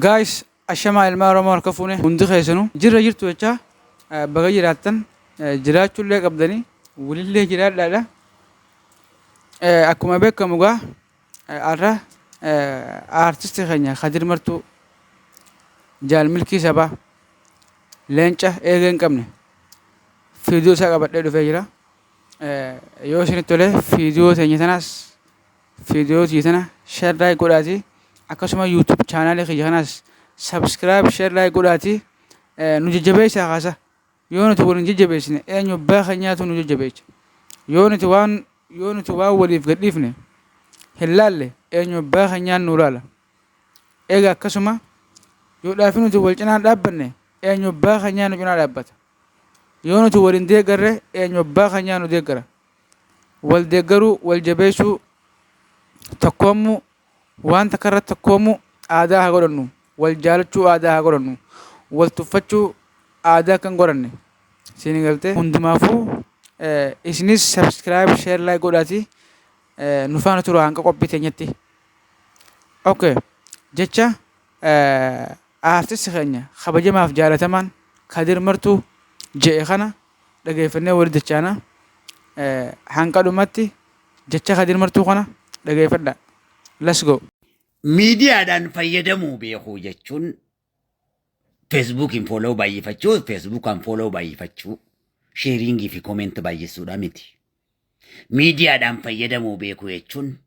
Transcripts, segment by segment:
Guys, ashama ilma Oromoo harka fuune hundi keessanuu jirra jirtu jecha baga jiraattan jiraachuullee qabdanii walillee jiraadhaadha. Akkuma beekamu gaa har'a artistii keenya Kadir Martuu jaal milkii sabaa leenca eegee hin qabne fiidiyoo isaa qabadhee dhufee jira. Yoo isinitti tole fiidiyoo teenya tanaas fiidiyoo tana share godhaatii akkasuma YouTube channel kiyya kanaas subscribe share godhaatii nu jajjabeessaa kaasa. Yoo nuti waliin jajjabeessine eenyu abbaa keenyaatu nu jajjabeessa. Yoo nuti waan waliif gadhiifne hin laalle eenyu abbaa keenyaan nu laala. Egaa akkasuma yoo dhaafi nuti wal cinaa dhaabbanne eenyu abbaa keenyaan nu cinaa dhaabbata. Yoo nuti waliin deeggarre eenyu abbaa keenyaan nu deeggara. Wal deeggaruu wal jabeessuu tokkoomuu waan takka irratti tokkoomuu aadaa haa godhannu. Wal jaalachuu aadaa haa godhannu. Wal tuffachuu aadaa kan godhanne. Isin galtee hundumaafuu isinis subscribe share godhaatii nu faana turu hanga qophii teenyatti. Okay. Jecha artisti keenya kabajamaaf jaalatamaan Kadir Martuu je'e kana dhageeffannee wali dachaana. Hanga dhumatti jecha Kadir Martuu kana dhageeffadhaa. Let's go. Miidiyaadhaan fayyadamuu beekuu jechuun Facebookiin follow baay'ifachuu, Facebookaan follow baay'ifachuu, sharingii fi comment baay'isuudha miti. Miidiyaadhaan fayyadamuu beekuu jechuun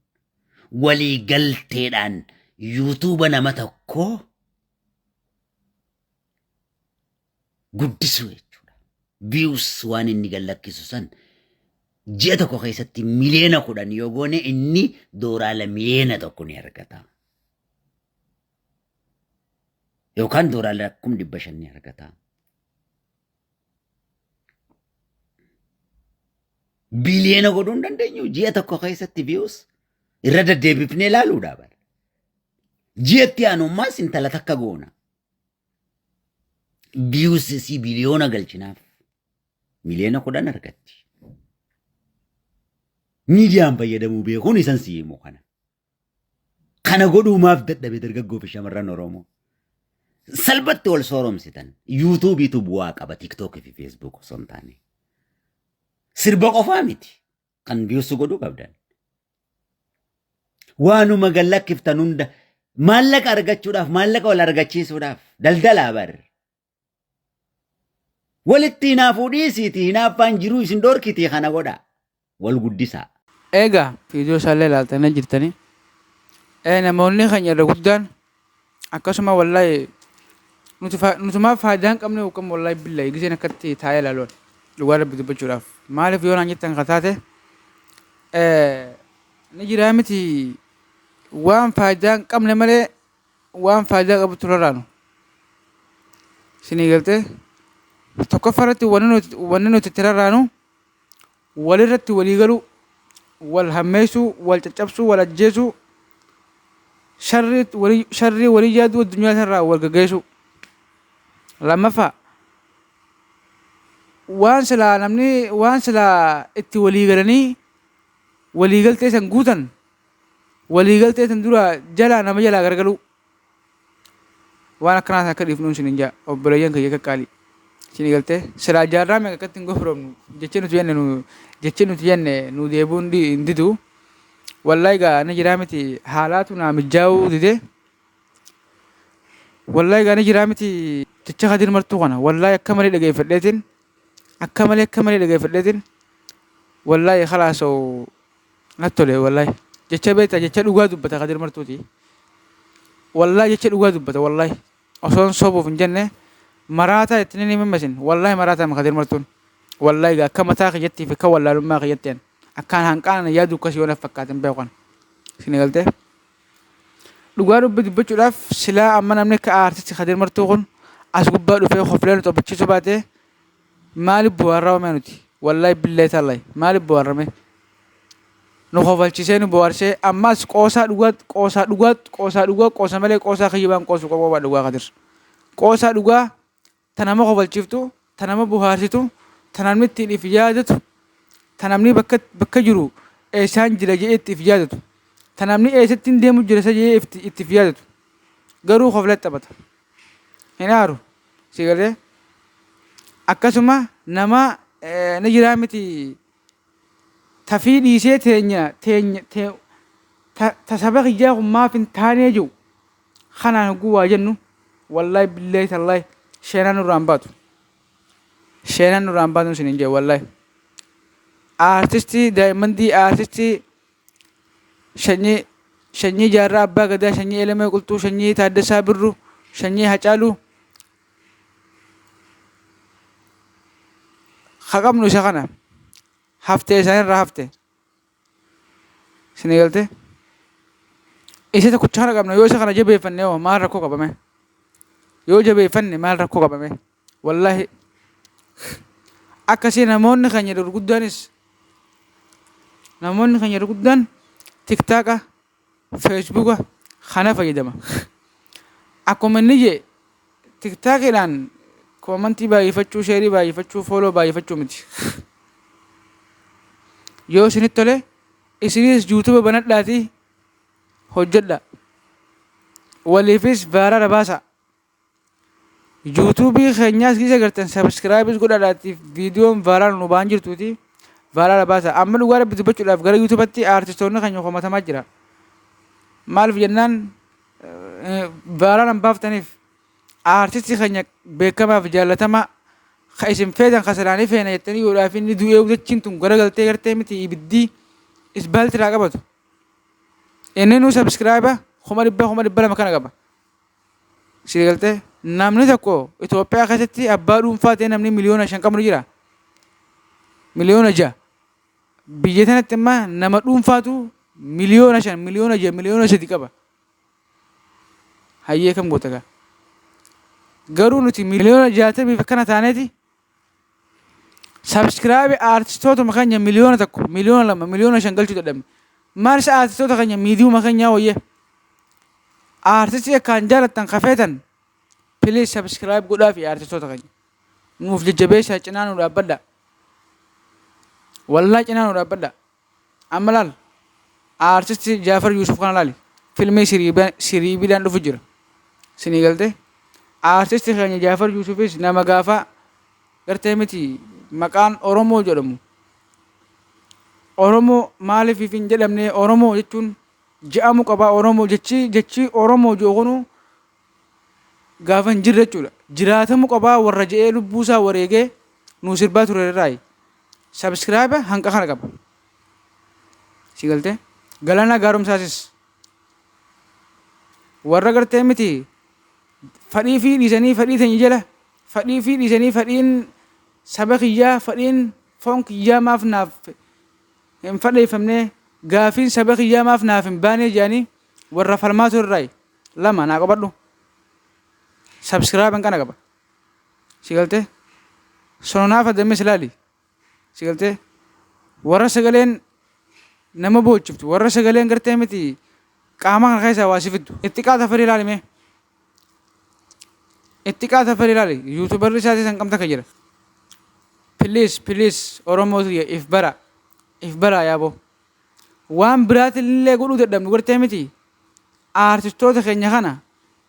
walii galteedhaan YouTube nama tokkoo guddisuu jechuudha. Views waan inni gallakkisu san ji'a tokko keessatti miliyoona 10 yoo goone inni doolaara miliyoona 1 ni argata. Yookaan doolaara 500 ni argata. Biliyoona godhuu hin dandeenyu ji'a tokko keessatti views irra deddeebifnee ilaaluudha bara. Ji'atti aanummaas intala takka goona. Views si biliyoona galchinaaf miliyoona 10 argatti. Miidiyaan fayyadamuu beekuun isan si'eemu kana. Kana godhuumaaf dadhabe dargaggoo fi shamarran Oromoo. Salphatti wal sooromsitan YouTube'itu bu'aa qaba TikTok fi Facebook osoo hin taane. Sirba qofaa miti kan views godhuu qabdan. Waanuma gallakkiftan hunda maallaqa argachuudhaaf maallaqa wal argachiisuudhaaf daldalaa bar. Walitti hinaafuu dhiisiitii hinaaffaan jiruu isin dhorkitii kana godha wal guddisaa. Egaa fiidiyoo isaallee ilaaltanii jirtanii namoonni keenya irra guddaan akkasuma wallahi nutumaaf faayidaan qabne yookaan wallahi billahi giseen akkatti taa'ee ilaaluun dhugaa rabbi dubbachuudhaaf maaliif yoo naan jettan kataate ni jiraa miti waan faayidaan qabne malee waan faayidaa qabutu raraanu. Isinii galtee tokkoffaarratti wanni nuti itti raraanu walirratti walii galuu wal hammeessuu wal caccabsuu wal ajjeesuu sharrii walii yaaduu addunyaa irraa wal gaggeessuu. Lammaffaa waan silaa itti walii galanii walii galtee san guutan walii galtee san dura jalaa nama jalaa gargaluu waan akkanaas akka dhiifnuun isin jaa obboleeyyan kiyya qaqqaalii isin galtee silaa jaarraa meeqa akkatti hin gofromnu jechee nuti jenne nu deebuun hin didu. Wallahi gaa ni jiraa miti haalaatu naa mijaa'uu dide. Wallahi gaa ni jiraa miti jecha Kadir Martuu kana wallahi akka malee dhageeffadheetiin wallahi khalaasoo natti tole wallahi jecha beektaa jecha dhugaa dubbata Kadir Martuuti. Wallahi jecha dhugaa dubbata wallahi osoon sobuuf hin jenne maraataa ittiin hin himmasin wallahi maraataa Kadir Martuun wallahi gaa akka mataa kiyyattii fi akka wallaalummaa kiyyatteen akkaan hanqaan yaadu akkasii yoo na fakkaatin beekan. Isin galtee dhugaa dubbachuudhaaf silaa amma namni akka artisti Kadir Martuu kun as gubbaa dhufee qoflee nu xobbachiisuu baatee maaliif bu'aarraa nuti wallahi billee tallahi maaliif bu'aarrame nu qofalchiisee nu bu'aarsee ammas qoosaa dhugaa malee qoosaa kiyyibaan qoosu qofa dhugaa Kadir. Qoosaa dhugaa ta nama qofalchiiftu ta nama bu'aarsitu ta namni ittiin if yaadatu ta namni bakka jiru eessaan jira jedhee itti if yaadatu ta namni eessatti hin deemu jira isa jedhee itti if yaadatu garuu koflet taphata hin aaru si galee akkasuma nama ni jiraa miti tafii dhiisee ta saba kiyyaa kun maaf hin taanee jiru kanaan hogguu waa jennu wallahi billahi tallahi sheenaan nurraan baatu sheenaan nurraan baatu isin hin jee wallahi aartistii daa'immantii aartistii shanyii jaarraa abbaa gadaa shanyii elemee qulxuu shanyii taaddasaa birru shanyii hacaaluu haqabnu isa kana haftee isaanirraa hafte isinii galte isa tokkocha kana qabna yoo isa kana jabeeffanne oo maal rakkoo qabame yoo jabeeffanne maal rakkoo qabame wallahi akkasii namoonni keenya gurguddaanis namoonni keenya gurguddaan tiktaaqa feesbuuka kana fayyadama akkuma inni jee tiktaaqiidhaan koomantii baay'ifachuu sheerii baay'ifachuu fooloo baay'ifachuu miti yoo isinit tole isinis yuutuuba banadhaatii hojjedha waliifis baaraadha baasa yuutuubii keenyaas kiisa gartan sabskiraayibis godhadhaatiif viidiyoon vaaraan nu ba'an jirtuuti vaaraadha baasa amma dhugaa rabbi dubbachuudhaaf gara yuutuubatti aartistoonni keenya komatamaa jira maaliif jennaan vaaraan hin baaftaniif aartistii keenya beekamaaf jaalatamaa ka isin feetan kasalaanii feena jettanii yoodhaaf inni du'ee udachiin tun garagaltee gartee miti ibiddii isbaaltiraa qabatu inni nu sabskiraayiba kuma dhibba lama kana qaba si galtee namni tokko Itoophiyaa keessatti abbaa dhuunfaa ta'e namni miliyoona 5 qabu jira miliyoona 6 biyya tanatti immoo nama dhuunfaatu miliyoona 5 miliyoona 6 miliyoona 3 qaba hayyee kam goota gaa garuu nuti miliyoona 60 akkana taaneeti sabskiraayibii aartistoota keenya miliyoona 1 miliyoona 2 miliyoona 5 galchuu dadhabne maal isa aartistoota keenya miidiyuma keenyaa wayye aartistii akkaan jaalattan kafeetan please subscribe godhaa fi aartistoota keenya nuuf jajjabeessaa cinaa nu dhaabbadha wallaahi cinaa nu dhaabbadha amma laal aartistii Jaafar Yuusuf kana laali filmii siriibiidhaan dhufu jira sinii galtee aartistii keenya Jaafar Yuusufis nama gaafaa gartee miti maqaan Oromoo jedhamu Oromoo maaliif hin jedhamne Oromoo jechuun je'amu qabaa Oromoo jechi Oromoo jookonu gaafa hin jirre jechuudha jiraatamu qabaa warra je'ee lubbuusaa wareegee nuu sirbaa ture irraayi sabskiraayiba hanqa kana qaba si galtee Galana Gaaromsaasis warra gartee miti fadhii fi dhiisanii fadhii teenya jala fadhii fi dhiisanii fadhiin saba kiyyaa fadhiin foon kiyyaa maaf naaf hin fadheeffamne gaafiin saba kiyyaa maaf naaf hin baanee jedhanii warra falmaa ture irraayi lama naa qabadhu subscribe kana qaba si galtee sononaaf addamme silaali si galtee warra sagaleen nama boojjiftu warra sagaleen gartee miti qaama kana keessaa waa sifiddu itti qaata farii ilaalime itti qaata farii ilaali yuutuubarri isaatii san qabta ka jira please Oromoo if bara yaaboo waan biraatillee godhuu dadhabnu gartee miti aartistoota keenya kana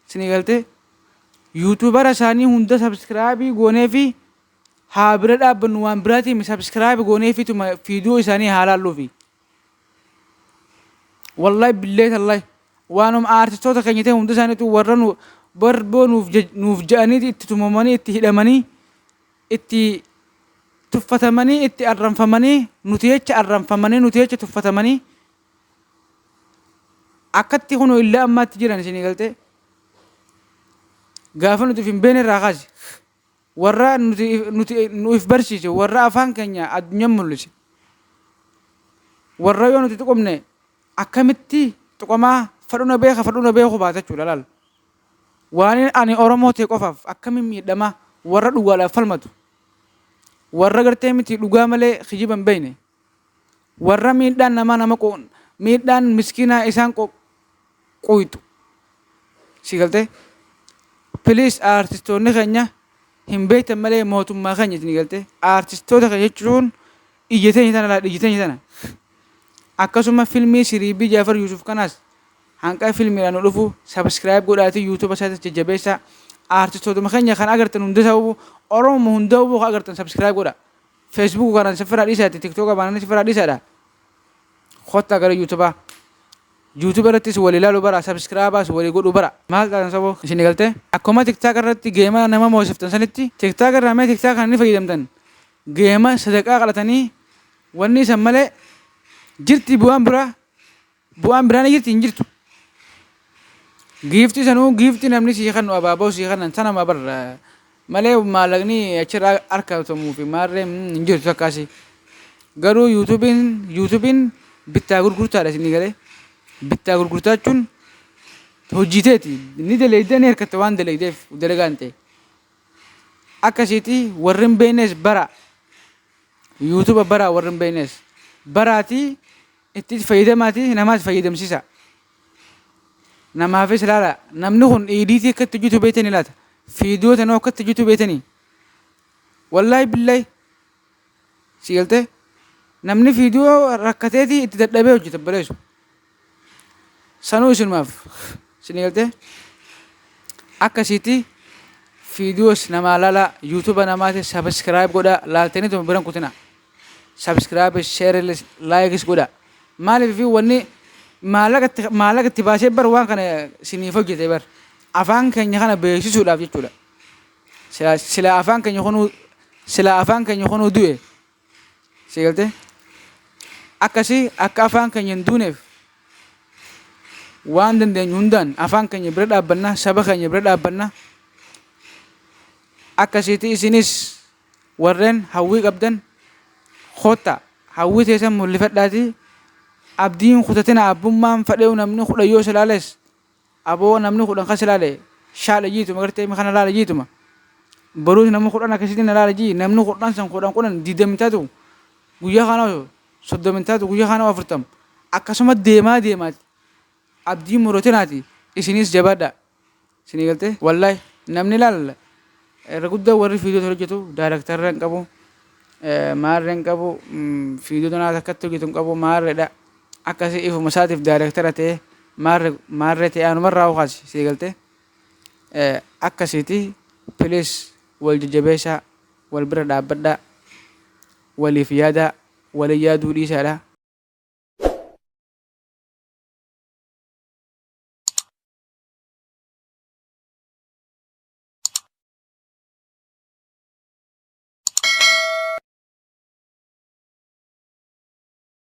sinii galtee yuutuubara isaanii hunda sabskiraayibii goonee fi haa bira dhaabbannu waan biraatiin sabskiraayibii goonee fi tuma viidiyoo isaanii haa laalluufi wallahi billee tallahi waanuma aartistoota keenya ta'e hunda isaaniitu warra barboo nuuf ja'aniiti itti tumamanii itti hidhamanii itti tuffatamanii itti arranfamanii nuti jecha tuffatamanii akkatti kunoo illee ammaatti jiran isinii galtee gaafa nuti hin beene irraa kaase warra nuuf barsiise warra afaan keenya addunyaan mul'ise warra yoo nuti tuqumne akkamitti tuqamaa fadhuna beeku baata jechuudha laal waan ani Oromoo ta'e qofaaf akkamiin miidhamaa warra dhugaadhaaf falmatu warra gartee miti dhugaa malee kijiban beeyne warra miidhaan nama miidhaan miskiinaa isaan qoytu si galtee please aartistoonni keenya hin beektan malee mootummaa keenya isin galtee aartistoota keenya jechuun iyyateenya tana akkasuma filmii siriibii Jaafar Yuusuf kanaas hanqa filmiidhaan nu dhufu subscribe godhaatii YouTube isaatti jajjabeessaa. Artistootuma keenya kan agartan hunda ta'uu Oromoo hunda ta'uu kan agartan subscribe godha. Facebook kanan safira dhiisaati TikTok baanan safira dhiisaadha. Khotta gara YouTube YouTube irrattis wal ilaalu bara subscribers wal godhu bara. Maal ta'an sabo isin galte akkuma TikTok irratti geema nama moosiftan sanitti TikTok irraa mee TikTok kan ni fayyadamtan. Geema sadaqaa qalatanii wanni san malee jirti bu'aan biraan jirti hin jirtu. Gifti sanuu gifti namni sii kan abaaboo sii kan sana ma barra malee maallaqni achirraa harkatamu fi maarree hin jirtu akkaasi. Garuu YouTubein bittaa gurgurtaadha isin galee bittaa gurgurtaa jechuun hojjiteeti ni daleeydanii harkatti waan daleeydeef dalagaan ta'e. Akkasiiti warri hin beeknes bara YouTube bara warri hin beeknes baraati itti fayyadamaati namaas fayyadamsiisa. Namaafis ilaala namni kun ediitii akkatti hojjetu beekanii laata fiidiyoo tanoo akkatti hojjetu beekanii wallaahi billahi si galte namni fiidiyoo rakkateeti itti dadhabee hojjeta baleessu sanuu isinumaaf si galte akkasiiti fiidiyoos namaa laala YouTube namaati subscribe godha laaltanii tuma biran kutina subscribe share likes godha maaliif fi wanni maallaqa itti baasee bar waan kana siniif hojjete bar afaan keenya kana beeksisuudhaaf jechuudha. Sila afaan keenya kunuu du'e si galte akkasii akka afaan keenya hin duuneef waan dandeenyu hundaan afaan keenya bira dhaabbanna saba keenya bira dhaabbanna akkasiiti isinis warreen hawwii qabdan khotta hawwii teessan mul'ifadhaatii abdiin kutatina abbummaan fadheewu namni kudha yoo silaales aboo namni kudhan kas ilaale shaala jiituma gartee kana laala jiituma baruus namni kudhan akkasitti na laala jii namni kudhan san kudhan diidamitaatu guyyaa kana soddomintaatu guyyaa kana afurtam akkasuma deemaati abdiin murotinaati isinis jabaadha isinii galte wallaahi namni laala irra guddaa warri fiidiyoo hojjetu daayirektarra hin qabu maarree hin qabu fiidiyoo tanaas akkatti hojjetu hin qabu maarreedha. Akkasii ifuma isaatiif daayirektara ta'e maarree ta'e anumarraa ukaasi si galte akkasiiti please wal jajjabeessaa wal bira dhaabbadhaa waliif yaada walii yaaduu dhiisaadha.